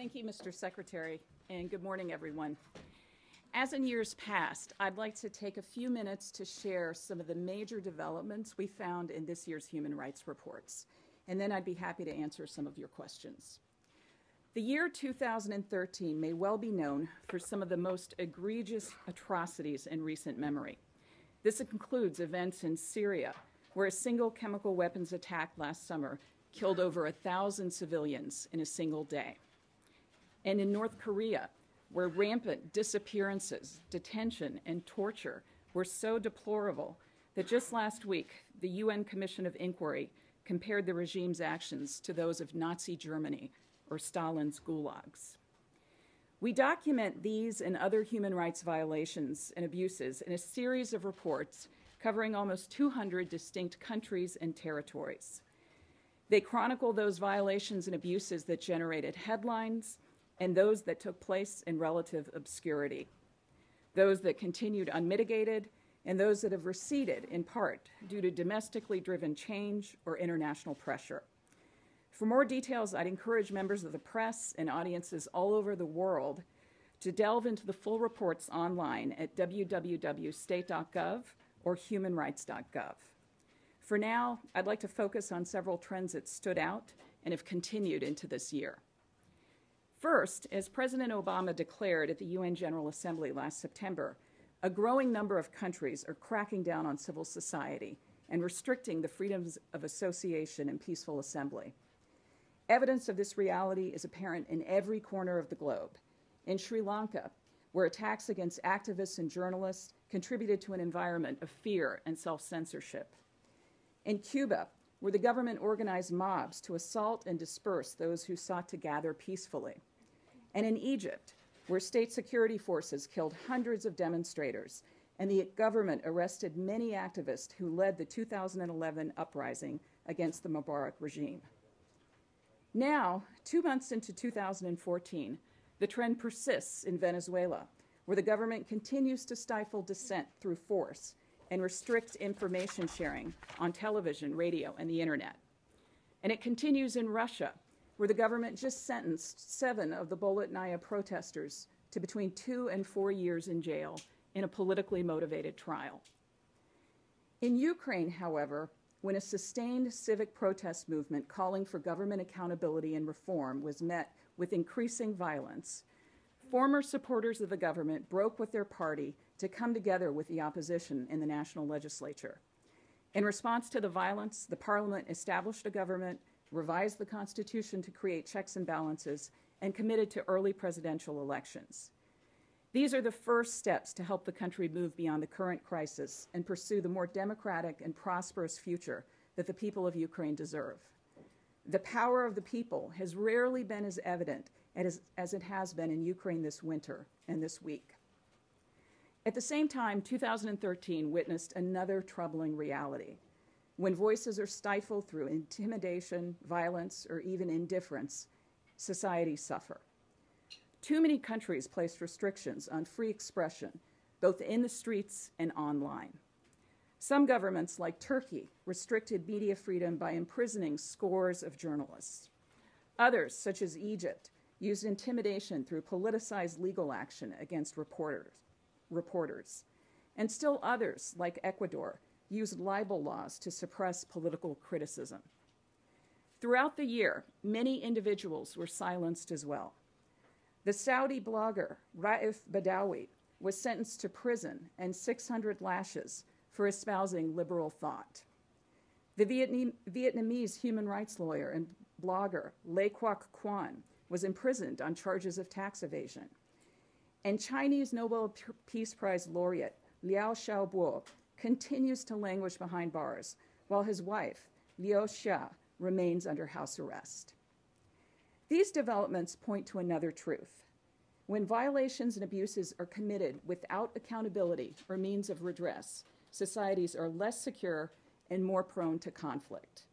Thank you, Mr. Secretary, and good morning, everyone. As in years past, I'd like to take a few minutes to share some of the major developments we found in this year's human rights reports, and then I'd be happy to answer some of your questions. The year 2013 may well be known for some of the most egregious atrocities in recent memory. This includes events in Syria, where a single chemical weapons attack last summer killed over 1,000 civilians in a single day. And in North Korea, where rampant disappearances, detention, and torture were so deplorable that just last week, the UN Commission of Inquiry compared the regime's actions to those of Nazi Germany or Stalin's gulags. We document these and other human rights violations and abuses in a series of reports covering almost 200 distinct countries and territories. They chronicle those violations and abuses that generated headlines and those that took place in relative obscurity, those that continued unmitigated, and those that have receded in part due to domestically driven change or international pressure. For more details, I'd encourage members of the press and audiences all over the world to delve into the full reports online at www.state.gov or humanrights.gov. For now, I'd like to focus on several trends that stood out and have continued into this year. First, as President Obama declared at the UN General Assembly last September, a growing number of countries are cracking down on civil society and restricting the freedoms of association and peaceful assembly. Evidence of this reality is apparent in every corner of the globe. In Sri Lanka, where attacks against activists and journalists contributed to an environment of fear and self-censorship. In Cuba, where the government organized mobs to assault and disperse those who sought to gather peacefully. And in Egypt, where state security forces killed hundreds of demonstrators and the government arrested many activists who led the 2011 uprising against the Mubarak regime. Now, 2 months into 2014, the trend persists in Venezuela, where the government continues to stifle dissent through force and restrict information sharing on television, radio, and the internet. And it continues in Russia, where the government just sentenced 7 of the Bolotnaya protesters to between 2 and 4 years in jail in a politically motivated trial. In Ukraine, however, when a sustained civic protest movement calling for government accountability and reform was met with increasing violence, former supporters of the government broke with their party to come together with the opposition in the national legislature. In response to the violence, the parliament established a government, revised the Constitution to create checks and balances, and committed to early presidential elections. These are the first steps to help the country move beyond the current crisis and pursue the more democratic and prosperous future that the people of Ukraine deserve. The power of the people has rarely been as evident as it has been in Ukraine this winter and this week. At the same time, 2013 witnessed another troubling reality. When voices are stifled through intimidation, violence, or even indifference, societies suffer. Too many countries placed restrictions on free expression, both in the streets and online. Some governments, like Turkey, restricted media freedom by imprisoning scores of journalists. Others, such as Egypt, used intimidation through politicized legal action against reporters. And still others, like Ecuador, used libel laws to suppress political criticism. Throughout the year, many individuals were silenced as well. The Saudi blogger Raif Badawi was sentenced to prison and 600 lashes for espousing liberal thought. The Vietnamese human rights lawyer and blogger Le Quoc Quan was imprisoned on charges of tax evasion. And Chinese Nobel Peace Prize laureate Liu Xiaobo continues to languish behind bars, while his wife, Liu Xia, remains under house arrest. These developments point to another truth. When violations and abuses are committed without accountability or means of redress, societies are less secure and more prone to conflict.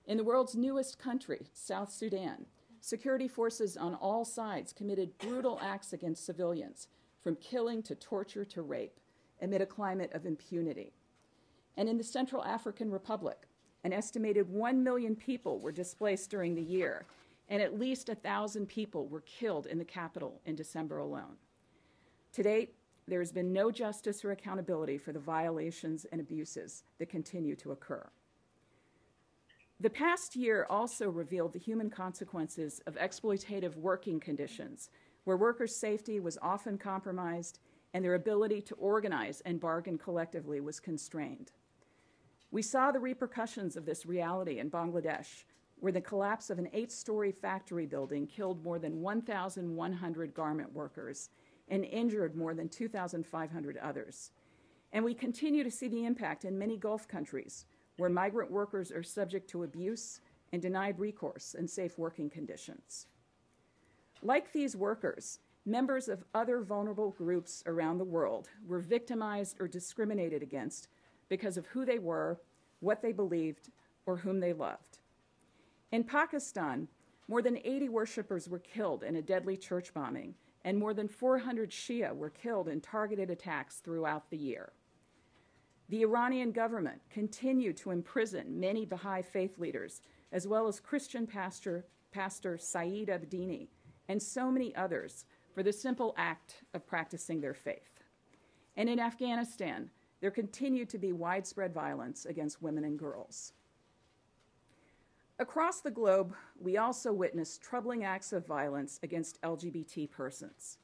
In the world's newest country, South Sudan, security forces on all sides committed brutal acts against civilians, from killing to torture to rape, amid a climate of impunity. And in the Central African Republic, an estimated 1 million people were displaced during the year, and at least 1,000 people were killed in the capital in December alone. To date, there has been no justice or accountability for the violations and abuses that continue to occur. The past year also revealed the human consequences of exploitative working conditions, where workers' safety was often compromised and their ability to organize and bargain collectively was constrained. We saw the repercussions of this reality in Bangladesh, where the collapse of an 8-story factory building killed more than 1,100 garment workers and injured more than 2,500 others. And we continue to see the impact in many Gulf countries, where migrant workers are subject to abuse and denied recourse and safe working conditions. Like these workers, members of other vulnerable groups around the world were victimized or discriminated against because of who they were, what they believed, or whom they loved. In Pakistan, more than 80 worshippers were killed in a deadly church bombing, and more than 400 Shia were killed in targeted attacks throughout the year. The Iranian government continued to imprison many Baha'i faith leaders, as well as Christian pastor Saeed Abedini, and so many others, for the simple act of practicing their faith. And in Afghanistan, there continued to be widespread violence against women and girls. Across the globe, we also witnessed troubling acts of violence against LGBT persons.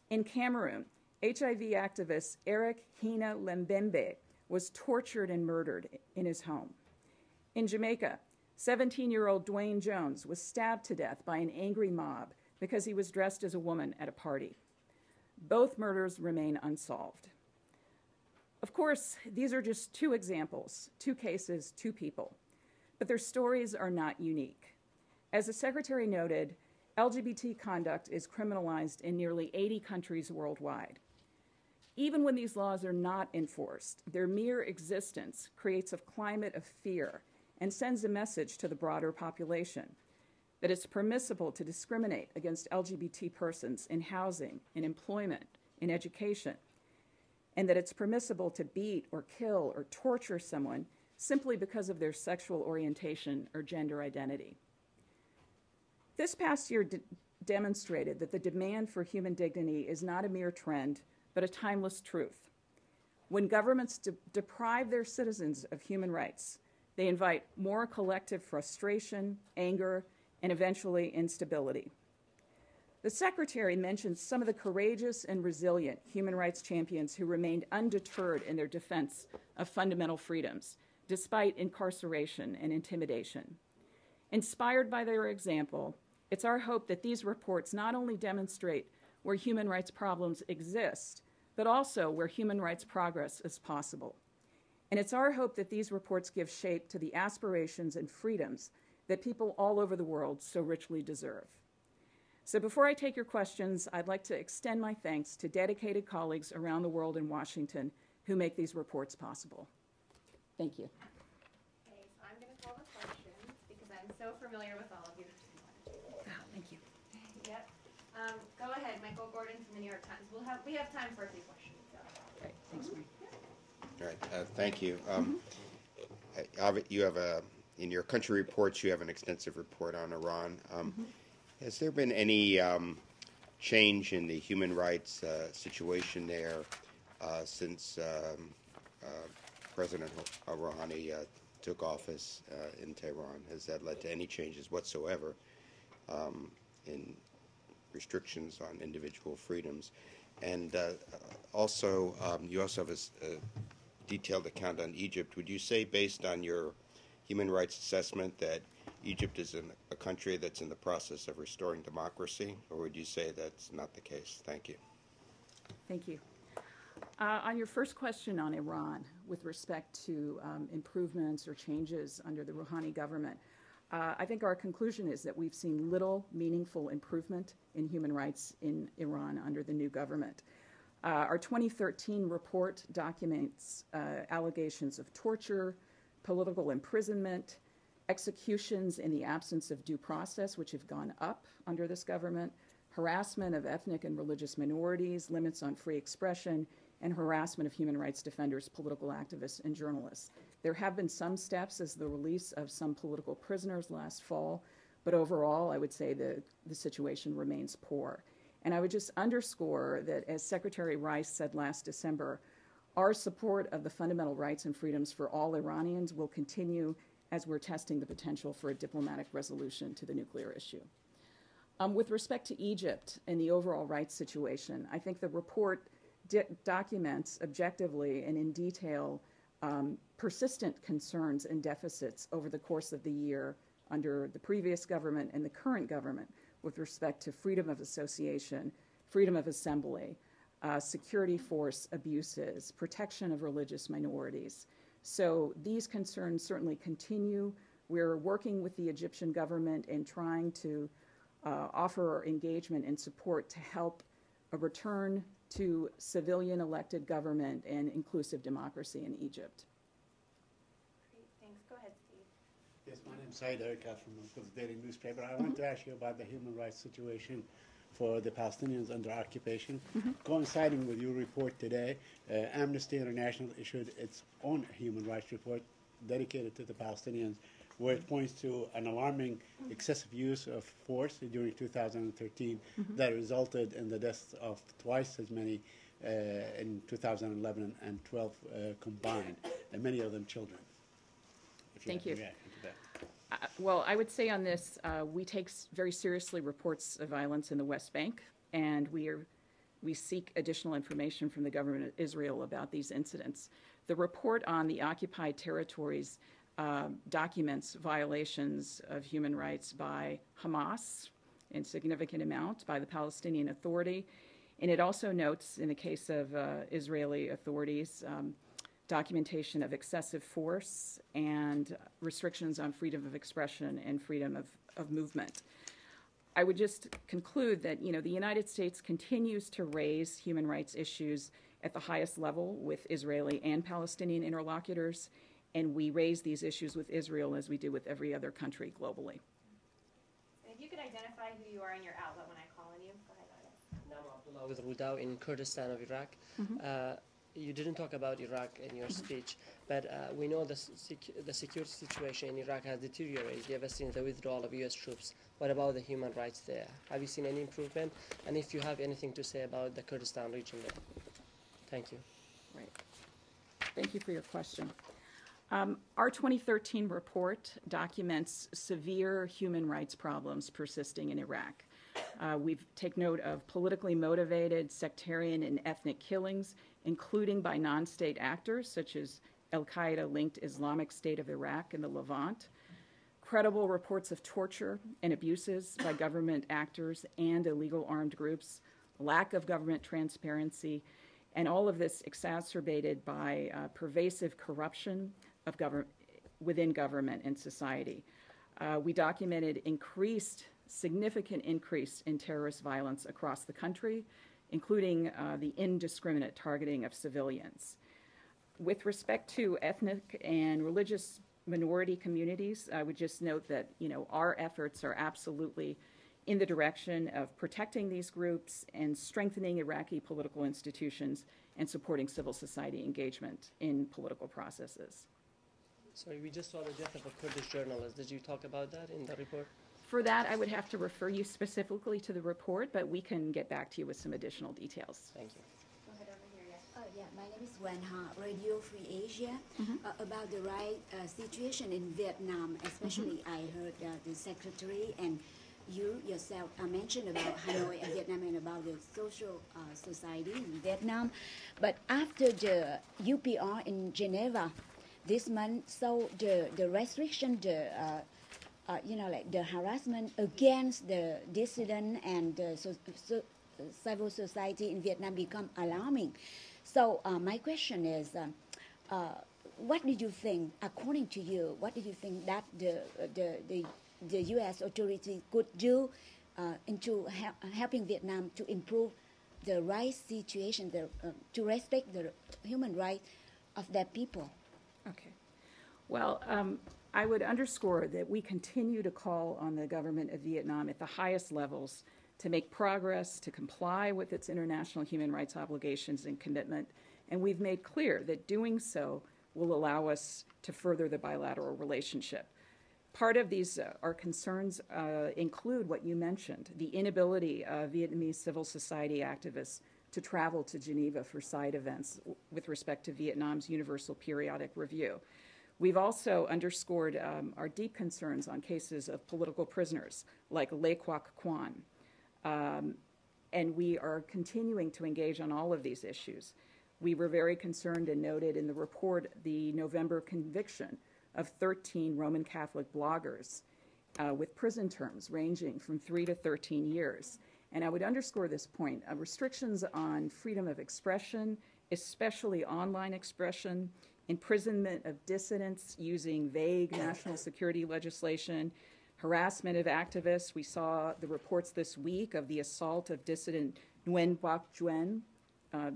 In Cameroon, HIV activist Eric Hina Lembembe was tortured and murdered in his home. In Jamaica, 17-year-old Dwayne Jones was stabbed to death by an angry mob because he was dressed as a woman at a party. Both murders remain unsolved. Of course, these are just two examples, two cases, two people, but their stories are not unique. As the Secretary noted, LGBT conduct is criminalized in nearly 80 countries worldwide. Even when these laws are not enforced, their mere existence creates a climate of fear and sends a message to the broader population that it's permissible to discriminate against LGBT persons in housing, in employment, in education, and that it's permissible to beat or kill or torture someone simply because of their sexual orientation or gender identity. This past year demonstrated that the demand for human dignity is not a mere trend, but a timeless truth. When governments deprive their citizens of human rights, they invite more collective frustration, anger, and eventually instability. The Secretary mentioned some of the courageous and resilient human rights champions who remained undeterred in their defense of fundamental freedoms, despite incarceration and intimidation. Inspired by their example, it's our hope that these reports not only demonstrate where human rights problems exist, but also where human rights progress is possible. And it's our hope that these reports give shape to the aspirations and freedoms that people all over the world so richly deserve. So before I take your questions, I'd like to extend my thanks to dedicated colleagues around the world in Washington who make these reports possible. Thank you. Okay, so I'm going to call the questions because I'm so familiar with all of you. Thank you. Yep. Go ahead, Michael Gordon from the New York Times. We have time for a few questions. So. Great. Thanks, Marie. All right. Thank you. You have in your country reports, you have an extensive report on Iran. Has there been any change in the human rights situation there since President Rouhani took office in Tehran? Has that led to any changes whatsoever in restrictions on individual freedoms? And also, you also have a detailed account on Egypt. Would you say, based on your human rights assessment, that Egypt is a country that's in the process of restoring democracy, or would you say that's not the case? Thank you. Thank you. On your first question on Iran, with respect to improvements or changes under the Rouhani government, I think our conclusion is that we've seen little meaningful improvement in human rights in Iran under the new government. Our 2013 report documents allegations of torture, political imprisonment, executions in the absence of due process, which have gone up under this government, harassment of ethnic and religious minorities, limits on free expression, and harassment of human rights defenders, political activists, and journalists. There have been some steps, as the release of some political prisoners last fall, But overall, I would say the situation remains poor. And I would just underscore that, as Secretary Rice said last December, our support of the fundamental rights and freedoms for all Iranians will continue as we're testing the potential for a diplomatic resolution to the nuclear issue. With respect to Egypt and the overall rights situation, I think the report documents objectively and in detail persistent concerns and deficits over the course of the year under the previous government and the current government with respect to freedom of association, freedom of assembly, security force abuses, protection of religious minorities. So these concerns certainly continue. We're working with the Egyptian government and trying to offer engagement and support to help a return to civilian elected government and inclusive democracy in Egypt. Great, thanks. Go ahead, Steve. Yes, my name is Saeed Erika from the Daily Newspaper. I want to ask you about the human rights situation for the Palestinians under occupation. Coinciding with your report today, Amnesty International issued its own human rights report dedicated to the Palestinians, where it points to an alarming excessive use of force during 2013 that resulted in the deaths of twice as many in 2011 and 12 combined, and many of them children. Thank you. Reaction to that. Well, I would say on this, we take very seriously reports of violence in the West Bank, and we seek additional information from the government of Israel about these incidents. The report on the occupied territories documents violations of human rights by Hamas in significant amount, by the Palestinian Authority, and it also notes, in the case of Israeli authorities, documentation of excessive force and restrictions on freedom of expression and freedom of movement. I would just conclude that, the United States continues to raise human rights issues at the highest level with Israeli and Palestinian interlocutors, and we raise these issues with Israel as we do with every other country globally. If you could identify who you are in your outlet when I call on you. Go ahead, Nam Abdullah with Rudao in Kurdistan of Iraq. You didn't talk about Iraq in your speech, but we know the security situation in Iraq has deteriorated ever since the withdrawal of U.S. troops. What about the human rights there? Have you seen any improvement? And if you have anything to say about the Kurdistan region there? Thank you. Right. Thank you for your question. Our 2013 report documents severe human rights problems persisting in Iraq. We've taken note of politically motivated sectarian and ethnic killings, including by non-state actors such as al-Qaeda-linked Islamic State of Iraq and the Levant, credible reports of torture and abuses by government actors and illegal armed groups, lack of government transparency, and all of this exacerbated by pervasive corruption of within government and society. We documented significant increase in terrorist violence across the country, including the indiscriminate targeting of civilians. With respect to ethnic and religious minority communities, I would just note that our efforts are absolutely in the direction of protecting these groups and strengthening Iraqi political institutions and supporting civil society engagement in political processes. Sorry, we just saw the death of a Kurdish journalist. Did you talk about that in the report? For that, I would have to refer you specifically to the report, but we can get back to you with some additional details. Thank you. Go ahead over here, yes. Yeah, my name is Wan Ha, Radio Free Asia. About the right situation in Vietnam, especially I heard the secretary and you yourself mentioned about Hanoi and Vietnam and about the social society in Vietnam. But after the UPR in Geneva this month, so the restriction, like the harassment against the dissident and the civil society in Vietnam become alarming. So my question is, what do you think, according to you, what do you think that the U.S. authority could do into helping Vietnam to improve the rights situation, to respect the human rights of their people? Okay. Well, I would underscore that we continue to call on the government of Vietnam at the highest levels to make progress, to comply with its international human rights obligations and commitment, and we've made clear that doing so will allow us to further the bilateral relationship. Part of these our concerns include what you mentioned, the inability of Vietnamese civil society activists to travel to Geneva for side events with respect to Vietnam's Universal Periodic Review. We've also underscored our deep concerns on cases of political prisoners like Lê Quoc Quan. And we are continuing to engage on all of these issues. We were very concerned and noted in the report the November conviction of 13 Roman Catholic bloggers with prison terms ranging from 3 to 13 years. And I would underscore this point. Restrictions on freedom of expression, especially online expression, imprisonment of dissidents using vague national security legislation, harassment of activists. We saw the reports this week of the assault of dissident Nguyen Bac Duyen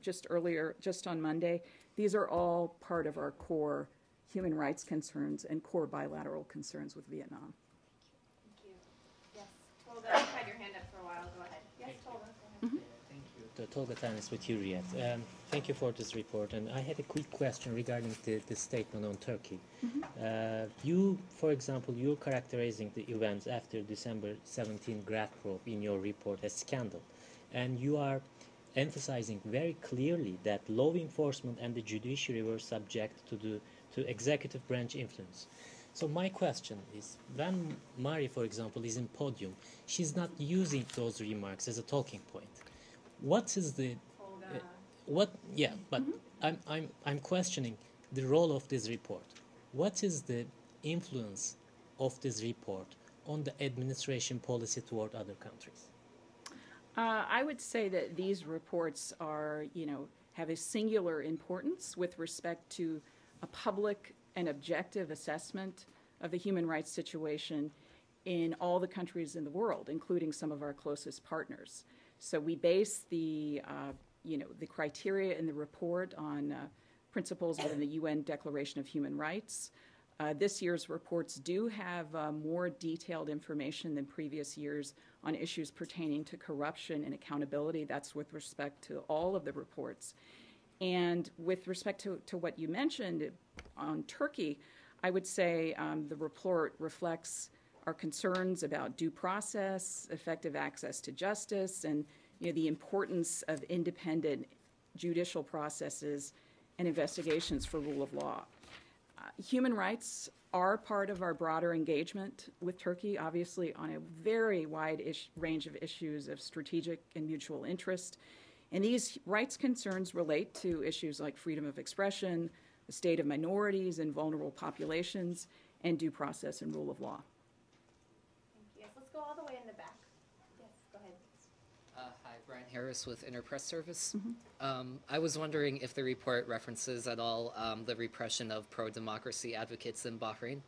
just on Monday. These are all part of our core human rights concerns and core bilateral concerns with Vietnam. Thank you. Yes, Tolga, you've had your hand up for a while. Go ahead. Yes, Tolga, go ahead. Thank you. Tolga Tanis with Hürriyet. Thank you for this report. And I had a quick question regarding the statement on Turkey. You, for example, you're characterizing the events after December 17 Grad probe in your report as scandal. And you are emphasizing very clearly that law enforcement and the judiciary were subject to executive branch influence. So my question is, when Mari, for example, is in podium, she's not using those remarks as a talking point. What is the I'm questioning the role of this report. What is the influence of this report on the administration policy toward other countries? I would say that these reports are, have a singular importance with respect to a public and objective assessment of the human rights situation in all the countries in the world, including some of our closest partners. So we base the criteria in the report on principles within the UN Declaration of Human Rights. This year's reports do have more detailed information than previous years on issues pertaining to corruption and accountability. That's with respect to all of the reports. And with respect to what you mentioned on Turkey, I would say the report reflects our concerns about due process, effective access to justice, and the importance of independent judicial processes and investigations for rule of law. Human rights are part of our broader engagement with Turkey, obviously on a very wide range of issues of strategic and mutual interest. And these rights concerns relate to issues like freedom of expression, the state of minorities and vulnerable populations, and due process and rule of law. Thank you. Yes, let's go all the way in the back. Yes, go ahead. Hi, Brian Harris with Interpress Service. I was wondering if the report references at all the repression of pro-democracy advocates in Bahrain.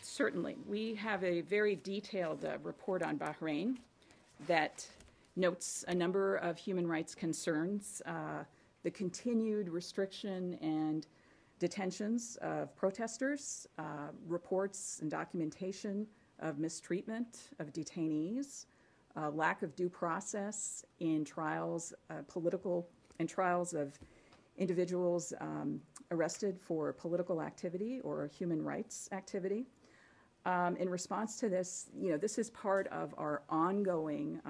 Certainly. We have a very detailed report on Bahrain that notes a number of human rights concerns, the continued restriction and detentions of protesters, reports and documentation of mistreatment of detainees, lack of due process in trials, trials of individuals arrested for political activity or human rights activity. In response to this, this is part of our ongoing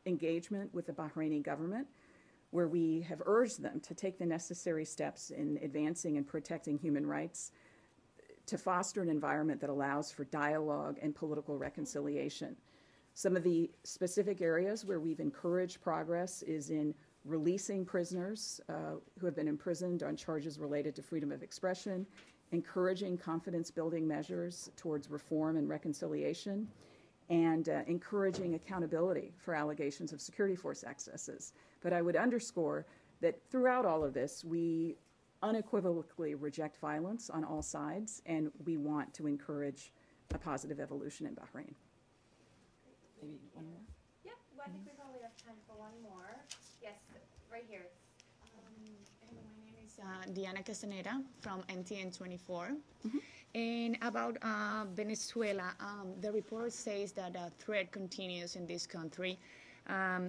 engagement with the Bahraini government, where we have urged them to take the necessary steps in advancing and protecting human rights to foster an environment that allows for dialogue and political reconciliation. Some of the specific areas where we've encouraged progress is in releasing prisoners who have been imprisoned on charges related to freedom of expression, encouraging confidence-building measures towards reform and reconciliation, and encouraging accountability for allegations of security force excesses. But I would underscore that throughout all of this, we unequivocally reject violence on all sides, and we want to encourage a positive evolution in Bahrain. Maybe one more? Yeah, well, I think we probably have time for one more. Yes, right here. My name is Diana Castaneda from NTN24. And about Venezuela, the report says that a threat continues in this country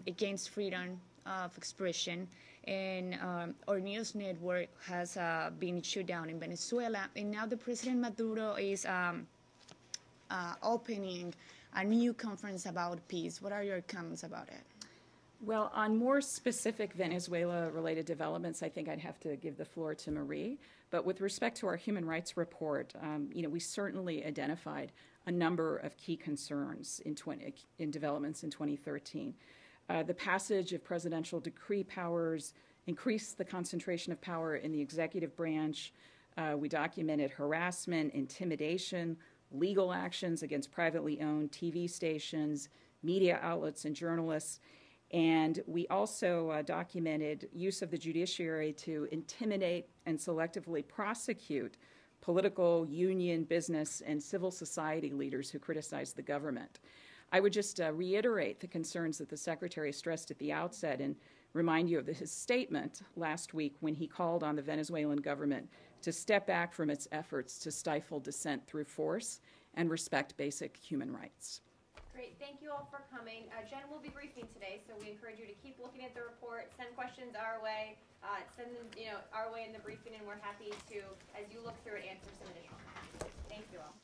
against freedom of expression, and our news network has been shut down in Venezuela, and now the President Maduro is opening a new conference about peace. What are your comments about it? Well, on more specific Venezuela-related developments, I think I'd have to give the floor to Marie. But with respect to our human rights report, we certainly identified a number of key concerns in developments in 2013. The passage of presidential decree powers increased the concentration of power in the executive branch. We documented harassment, intimidation, legal actions against privately owned TV stations, media outlets, and journalists. And we also documented use of the judiciary to intimidate and selectively prosecute political, union, business, and civil society leaders who criticize the government. I would just reiterate the concerns that the Secretary stressed at the outset and remind you of his statement last week when he called on the Venezuelan government to step back from its efforts to stifle dissent through force and respect basic human rights. Great, thank you all for coming. Jen will be briefing today, so we encourage you to keep looking at the report, send questions our way, send them our way in the briefing, and we're happy to, as you look through it, answer some additional questions. Thank you all.